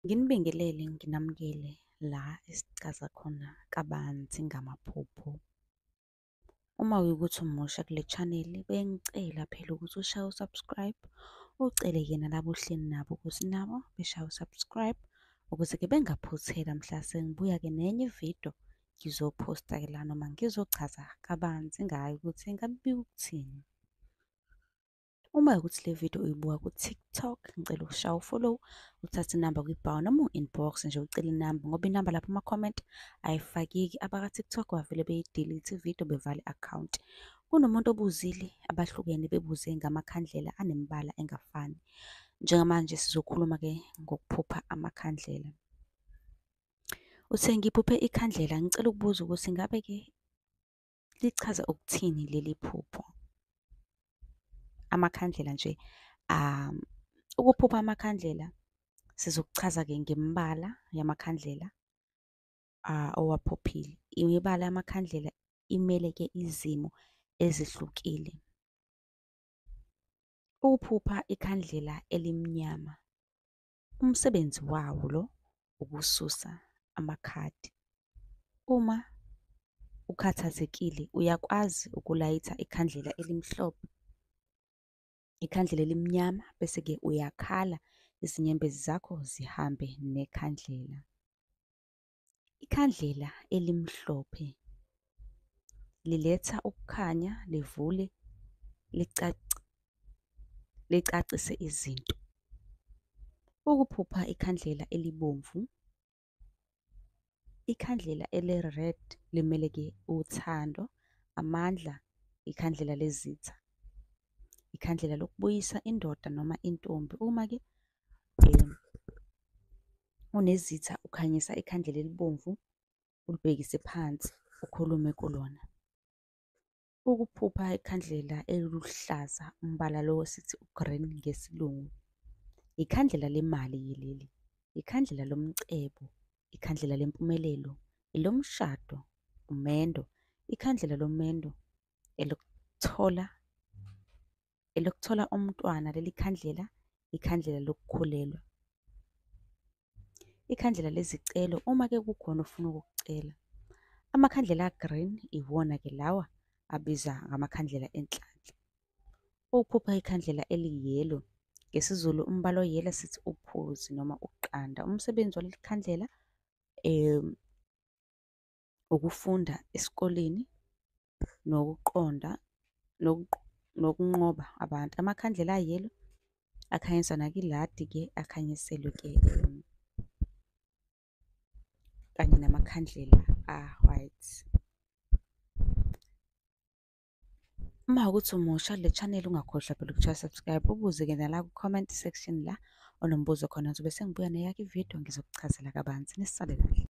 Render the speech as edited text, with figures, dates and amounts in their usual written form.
Nginibingelele, nginamukele la esichaza khona kabanzi ngamaphupho. Uma uyukuthi umusha kule channel, bengicela phela ukuthi ushaye u-subscribe, ucele-ke nalabo ohleli nabo ukuthi nabo beshaye u-subscribe, ukuze-ke bengaphuthelwa mhla sengibuya-ke nenye ividiyo ngizophosta-ke la noma ngizochaza kabanzi ngayo ukuthi ingabe ukuthini. Uma ukuthi le video uyibuka ku-TikTok, ngicela ushaya u-follow, uthathe inamba kwi-bio noma u-inbox nje ucele inamba ngoba inamba lapho ama-comment ayifakeki. Abaka-TikTok bavele beyi-delete ividiyo bevale i-account. Kunomuntu obuzile abahlukene bebuze ngamakhandlela anemibala engafani. Njengamanje sizokhuluma-ke ngokuphupha amakhandlela. Uthe ngiphuphe ikhandlela, ngicela ukubuza ukuthi ingabe-ke lichaza ukuthini leli phupho? Amakhandlela nje, ukuphupha amakhandlela sizokuchaza-ke ngemibala yamakhandlela owaphuphile. Imibala yamakhandlela imele-ke izimo ezihlukile. Ukuphupha ikhandlela elimnyama, umsebenzi wawo lo ukususa amakhadi. Uma ukhathazekile uyakwazi ukulayitha ikhandlela elimhlophe, ikhandlela elimnyama, bese-ke uyakhala izinyembezi zakho zihambe nekhandlela. Ikhandlela elimhlophe liletha ukukhanya, livule, licacise izinto. Ukuphupha ikhandlela elibomvu, ikhandlela ele-red limele-ke uthando, amandla, ikhandlela lezitha, ikhandlela lokubuyisa indoda noma intombi. Uma-ke unezitha ukhanyisa ikhandlela elibomvu, ulibhekise phansi, ukhulume kulona. Ukuphupha ikhandlela eliluhlaza, umbala lo esithi u-green ngesiLungu, ikhandlela lemali leli, ikhandlela lomcebo, ikhandlela lempumelelo, elomshado, umendo, ikhandlela lomendo, elokuthola umntwana. Leli khandlela, ikhandlela lokukhulelwa, ikhandlela lezicelo. Uma-ke kukhona ofuna ukukucela, amakhandlela a-green iwona-ke lawa abiza ngamakhandlela enhlanhla. Ukuphupha ikhandlela eli-yellow, ngesiZulu umbala o-yellow sithi uphuzi noma ukuqanda. Umsebenzi waleli khandlela ukufunda esikoleni, nokuqonda, nokunqoba abantu. Amakhandlela a-yellow akhanyisa nakiladi-ke, akhanyiselwe-ke kanye namakhandlela a-white. Uma ukuthi umusha kule channel, ungakhohlwa phela ukutshaya subscribe, ubuze-ke nala ku-comment section la onombuzo khona, ngizobe sengibuya neyakho ividiyo ngizokuchazela kabanzi. Nisale kahle.